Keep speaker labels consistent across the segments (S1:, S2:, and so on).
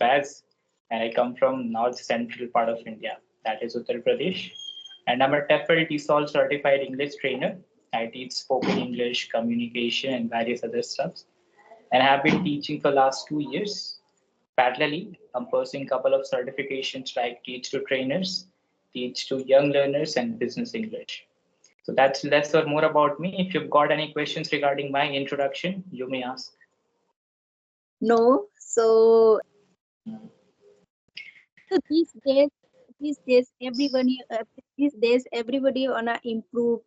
S1: Faz, and I come from north central part of India, that is Uttar Pradesh. And I'm a TEFL TESOL certified English trainer. I teach spoken English, communication, and various other stuff. And I have been teaching for last 2 years. Parallelly, I'm pursuing a couple of certifications like teach to trainers, teach to young learners, and business English. So that's less or more about me. If you've got any questions regarding my introduction, you may ask.
S2: No, so so these days everybody these days everybody wanna improve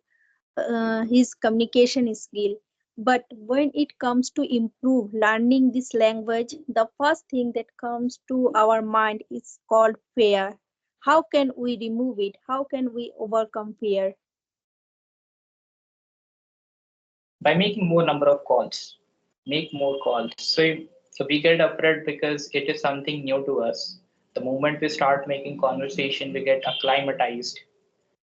S2: his communication skill. But when it comes to improve learning this language, the first thing that comes to our mind is called fear. How can we remove it? How can we overcome fear?
S1: By making more number of calls, make more calls. So we get afraid because it is something new to us. The moment we start making conversation, we get acclimatized.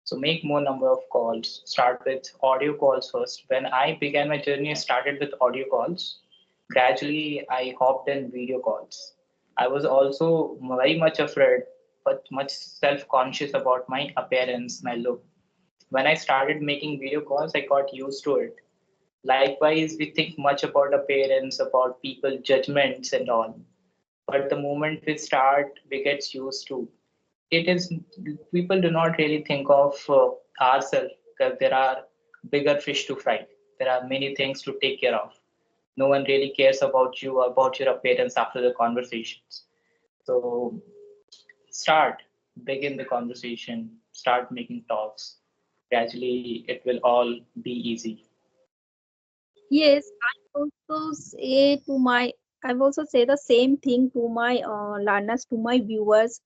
S1: So make more number of calls. Start with audio calls first. When I began my journey, I started with audio calls. Gradually, I hopped in video calls. I was also very much afraid, but much self-conscious about my appearance, my look. When I started making video calls, I got used to it. Likewise, we think much about appearance, about people judgments and all. But the moment we start, we get used to. It is people do not really think of ourselves because there are bigger fish to fry. There are many things to take care of. No one really cares about you, about your appearance after the conversations. So start, begin the conversation, start making talks. Gradually, it will all be easy.
S2: Yes, I also say the same thing to my learners, to my viewers,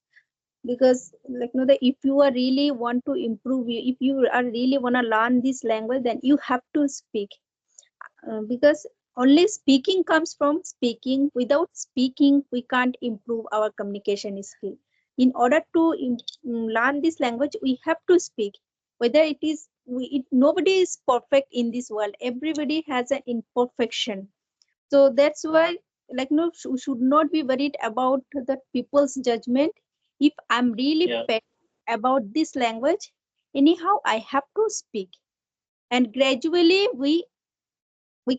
S2: because like that if you are really want to improve, if you are really want to learn this language, then you have to speak. Because only speaking comes from speaking. Without speaking, we can't improve our communication skill. In order to learn this language, we have to speak. Whether it is nobody is perfect in this world. Everybody has an imperfection. So that's why, like, no, should not be worried about the people's judgment. If I'm really
S1: Yeah.
S2: passionate about this language, anyhow, I have to speak. And gradually, we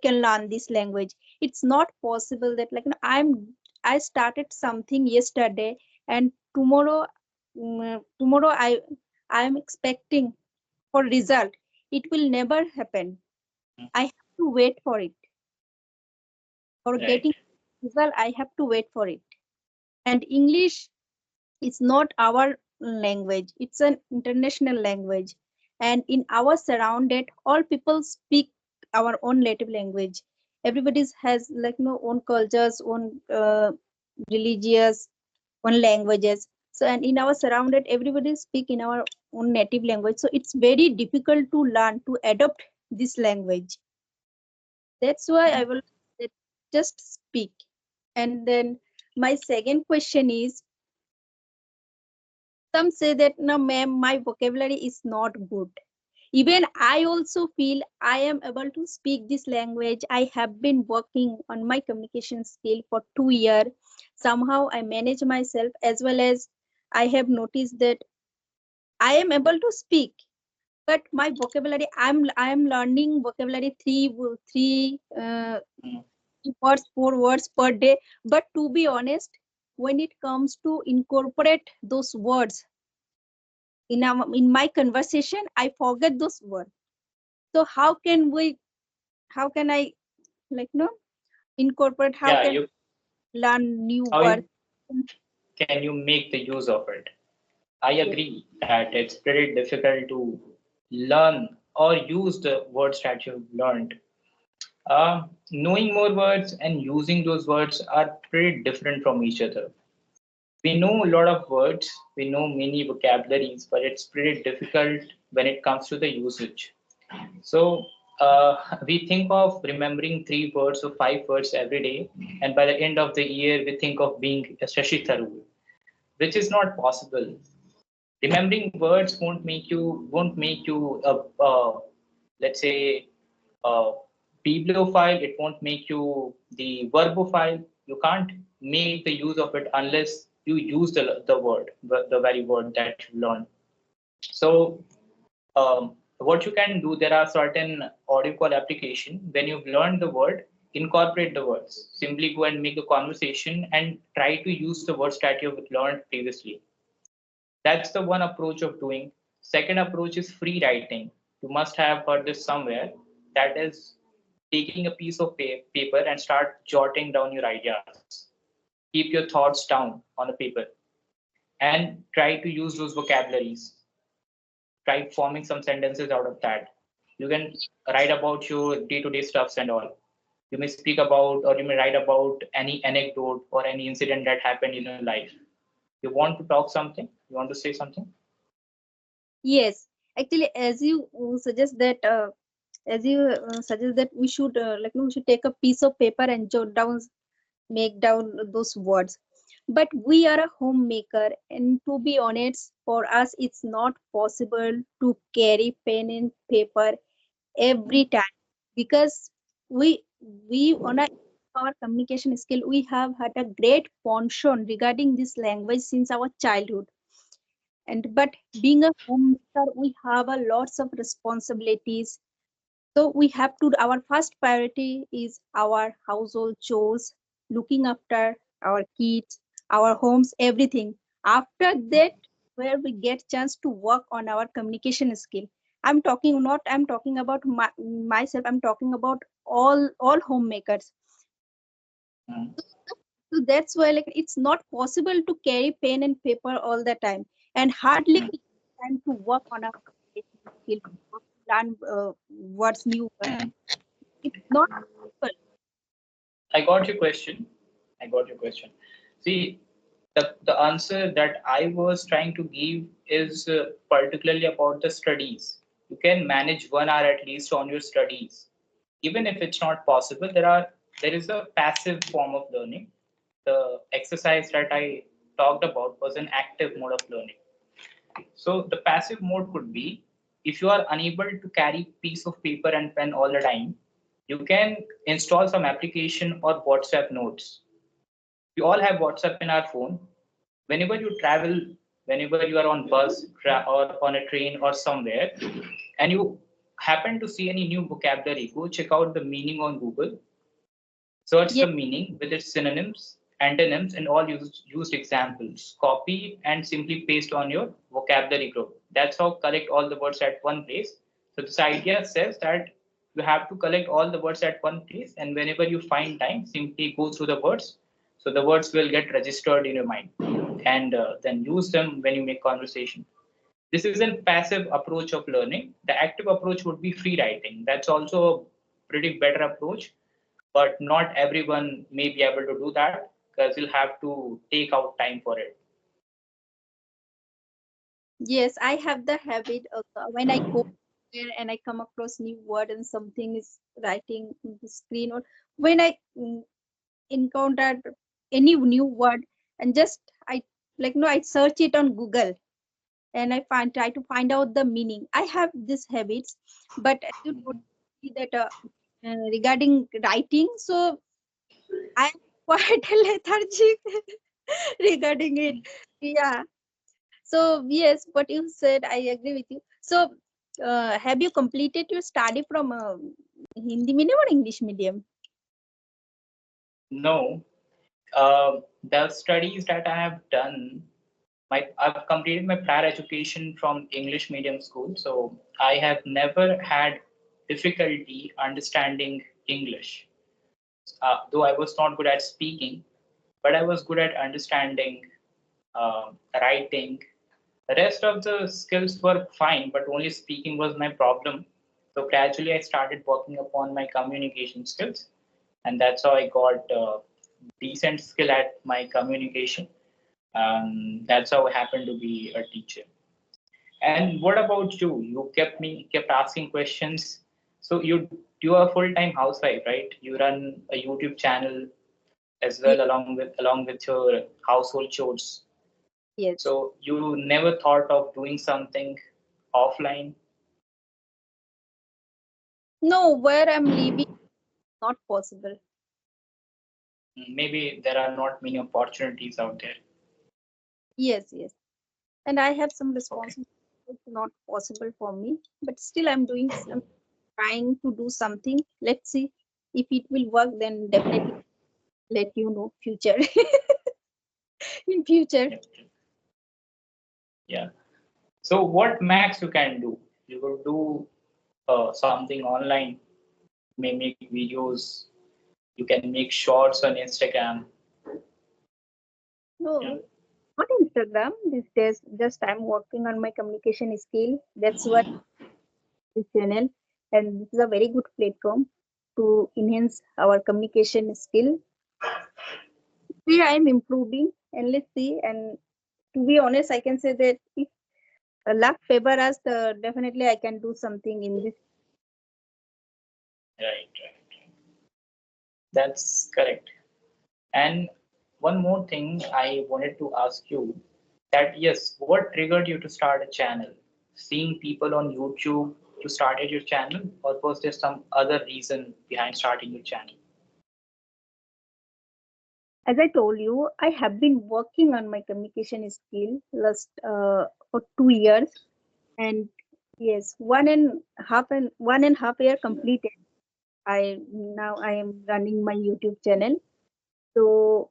S2: can learn this language. It's not possible that, like, I started something yesterday, and tomorrow I'm expecting for result. It will never happen. I have to wait for it. For
S1: Right.
S2: getting result, I have to wait for it. And English is not our language. It's an international language. And in our surrounded, all people speak our own native language. Everybody has, like, own cultures, own religious, own languages. So, and in our surrounded, everybody speak in our own native language. So it's very difficult to learn, to adopt this language. That's why I will say just speak. And then my second question is, some say that, no, ma'am, my vocabulary is not good. Even I also feel I am able to speak this language. I have been working on my communication skill for 2 years. Somehow I manage myself, as well as I have noticed that I am able to speak. But my vocabulary, I am learning vocabulary three
S1: Mm.
S2: words, 4 words per day. But to be honest, when it comes to incorporate those words in my conversation, I forget those words. So how can I, like, incorporate, how
S1: Yeah,
S2: can
S1: you
S2: learn new
S1: how
S2: words?
S1: can you make the use of it? I
S2: Yes.
S1: agree that it's pretty difficult to learn or use the words that you've learned. Knowing more words and using those words are pretty different from each other. We know a lot of words, we know many vocabularies, but it's pretty difficult when it comes to the usage. So we think of remembering 3 words or 5 words every day, and by the end of the year, we think of being a Shashi Tharoor, which is not possible. Remembering words won't make you a let's say a bibliophile. It won't make you the verbophile. You can't. make the use of it unless you use the word, the very word that you learned. So what you can do, there are certain audio call application. When you've learned the word, incorporate the words. Simply go and make a conversation and try to use the words that you've learned previously. That's the one approach of doing. Second approach is free writing. You must have heard this somewhere. That is taking a piece of paper and start jotting down your ideas. Keep your thoughts down on a paper and try to use those vocabularies. Try forming some sentences out of that. You can write about your day-to-day stuffs and all. You may speak about or you may write about any anecdote or any incident that happened in your life. You want to talk something? You want to say something?
S2: Yes, actually, as you suggest that, we should we should take a piece of paper and jot down, make down those words. But we are a homemaker, and to be honest, for us, it's not possible to carry pen and paper every time, because we on our communication skill, we have had a great penchant regarding this language since our childhood. And but being a homemaker, we have a lots of responsibilities. So we have to, our first priority is our household chores, looking after our kids, our homes, everything. After that, where we get chance to work on our communication skill. I'm talking about myself, I'm talking about all homemakers.
S1: Mm.
S2: So that's why, like, it's not possible to carry pen and paper all the time, and hardly
S1: Mm.
S2: we get time to work on our communication skill, learn what's new.
S1: Mm.
S2: It's not possible.
S1: I got your question. I got your question. See, the answer that I was trying to give is particularly about the studies. You can manage 1 hour at least on your studies. Even if it's not possible, there is a passive form of learning. The exercise that I talked about was an active mode of learning. So the passive mode could be, if you are unable to carry piece of paper and pen all the time, you can install some application or WhatsApp notes. We all have WhatsApp in our phone. Whenever you travel, whenever you are on bus or on a train or somewhere, and you happen to see any new vocabulary, go check out the meaning on Google. Search the
S2: Yes,
S1: meaning with its synonyms, antonyms, and all used examples. Copy and simply paste on your vocabulary group. That's how collect all the words at one place. So this idea says that you have to collect all the words at one place, and whenever you find time, simply go through the words. So the words will get registered in your mind, and then use them when you make conversation. This is a passive approach of learning. The active approach would be free writing. That's also a pretty better approach, but not everyone may be able to do that because you'll have to take out time for it.
S2: yes, I have the habit of, when I go there and I come across new word and something is writing in the screen, or when I encountered any new word, and just I, I search it on Google, and I try to find out the meaning. I have these habits, but as you told me that, regarding writing, so I am quite lethargic regarding it. Yeah. So yes, what you said, I agree with you. So, have you completed your study from Hindi medium or English medium?
S1: No, the studies that I have done, I've completed my prior education from English medium school, so I have never had difficulty understanding English. Though I was not good at speaking, but I was good at understanding, writing. The rest of the skills were fine, but only speaking was my problem. So gradually, I started working upon my communication skills, and that's how I got decent skill at my communication. That's how I happened to be a teacher. And what about you? You kept asking questions. So you are a full-time housewife, right? You run a YouTube channel as
S2: Ye-
S1: well along with your household chores.
S2: Yes.
S1: So you never thought of doing something offline?
S2: No, where I'm living, not possible.
S1: maybe there are not many opportunities out there.
S2: Yes, yes. And I have some
S1: Okay.
S2: responsibility. It's not possible for me, but still I'm trying to do something. Let's see if it will work. Then definitely let you know future in future.
S1: Yep. Yeah. So what max you can do? You could do something online, may make videos. You can make shorts on Instagram. Yeah.
S2: No, not Instagram these days. Just I'm working on my communication skill. That's what this channel, and this is a very good platform to enhance our communication skill. See, I'm improving, and let's see. And to be honest, I can say that if luck favor us, definitely I can do something in this.
S1: Right. Right. That's correct. And one more thing I wanted to ask you that yes, what triggered you to start a channel? Seeing people on YouTube to started your channel, or was there some other reason behind starting your channel?
S2: As I told you, I have been working on my communication skill last for 2 years, and yes, 1.5 year completed. I am running my YouTube channel. So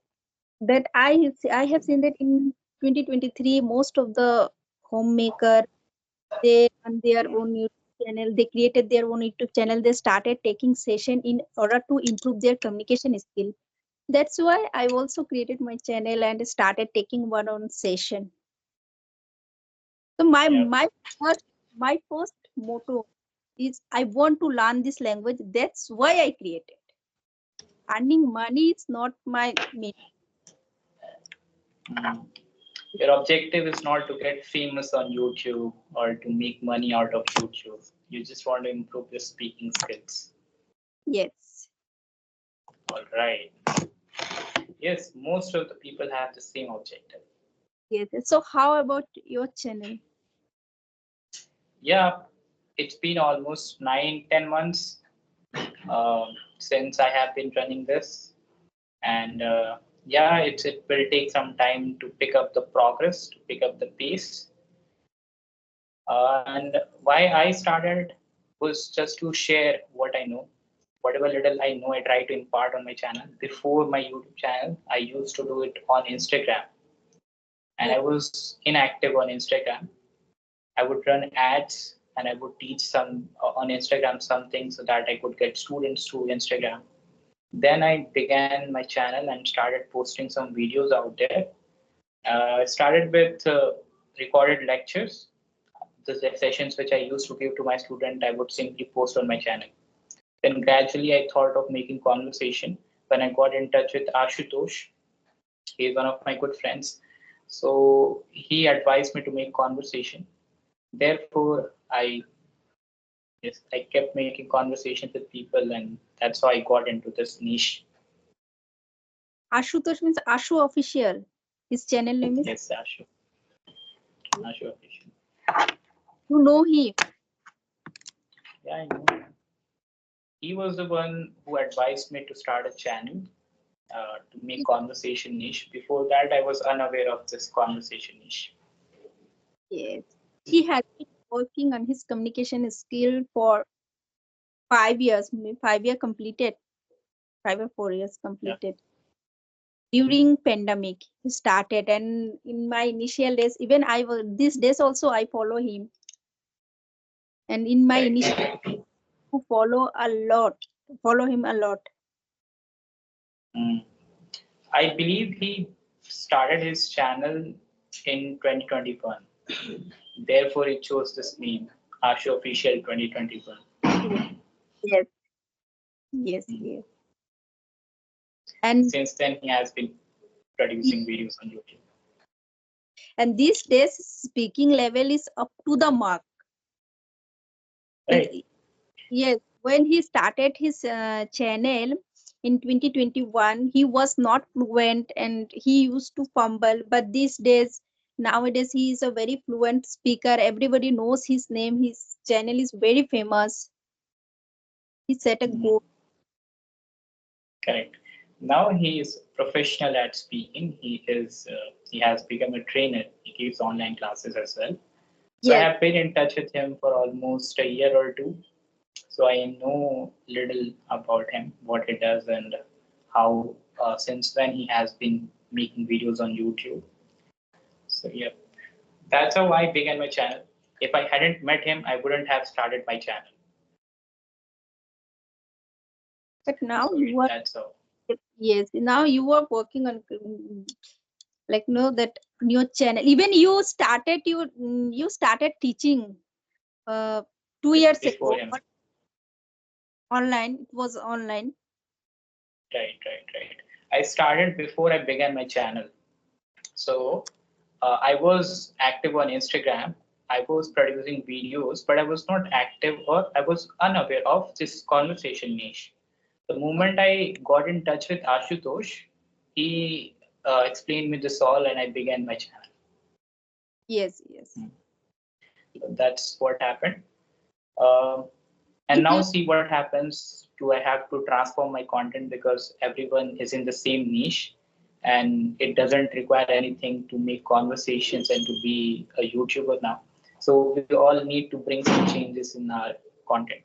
S2: that I have seen that in 2023, most of the homemaker, they on their own YouTube channel, they created their own YouTube channel. They started taking session in order to improve their communication skill. That's why I also created my channel and started taking one on session. So
S1: Yeah.
S2: first my first motto is I want to learn this language. That's why I created. Earning money is not my main.
S1: Mm. Your objective is not to get famous on YouTube or to make money out of YouTube. You just want to improve your speaking skills.
S2: Yes.
S1: All right. Yes, most of the people have the same objective.
S2: Yes. So how about your channel?
S1: Yeah, it's been almost 9, 10 months since I have been running this, and yeah, it will take some time to pick up the progress, to pick up the pace. And why I started was just to share what I know. Whatever little I know, I try to impart on my channel. Before my YouTube channel, I used to do it on Instagram, and I was inactive on Instagram. I would run ads and I would teach some on Instagram something so that I could get students through Instagram. Then I began my channel and started posting some videos out there. I started with recorded lectures. The sessions which I used to give to my student, I would simply post on my channel. Then gradually I thought of making conversation. When I got in touch with Ashutosh, he is one of my good friends. So he advised me to make conversation. Therefore, I kept making conversations with people, and that's how I got into this niche.
S2: Ashutosh means Ashu official. His channel name is.
S1: Yes, Ashu official.
S2: You know him.
S1: Yeah, I know. He was the one who advised me to start a channel to make conversation niche. Before that, I was unaware of this conversation niche.
S2: Yes. He has been working on his communication skill for 5 years, maybe 5 year completed, 5 or 4 years
S1: Yeah,
S2: completed. During pandemic, he started, and in my initial days, even I was these days also I follow him. And in my
S1: correct.
S2: initial to follow him a lot.
S1: Mm. I believe he started his channel in 2021. Therefore, it chose this name, Ashu Official 2021.
S2: Yes, yes,
S1: Mm.
S2: yes. And
S1: Since then, he has been producing videos on YouTube.
S2: and these days speaking level is up to the mark.
S1: Right.
S2: He, yes, when he started his channel in 2021, he was not fluent and he used to fumble. But these days, nowadays, he is a very fluent speaker. Everybody knows his name. His channel is very famous. He set a
S1: Mm.
S2: goal.
S1: Correct. Now he is professional at speaking. He has become a trainer. He gives online classes as well. So I
S2: Yes.
S1: have been in touch with him for almost a year or two. So I know little about him, what he does, and how since when he has been making videos on YouTube. So yeah, that's how I began my channel. If I hadn't met him, I wouldn't have started my channel.
S2: But now
S1: So
S2: you are,
S1: that's how.
S2: yes, now you are working on like that your channel. Even you started teaching uh 2 years
S1: Before
S2: ago,
S1: him.
S2: but online. It was online.
S1: Right. I started before I began my channel. So I was active on Instagram. I was producing videos, but I was not active or I was unaware of this conversation niche. The moment I got in touch with Ashutosh, he explained me this all and I began my channel.
S2: Yes, yes.
S1: So that's what happened. Um and
S2: If
S1: now
S2: you
S1: see what happens. Do I have to transform my content because everyone is in the same niche and it doesn't require anything to make conversations and to be a YouTuber now. So we all need to bring some changes in our content.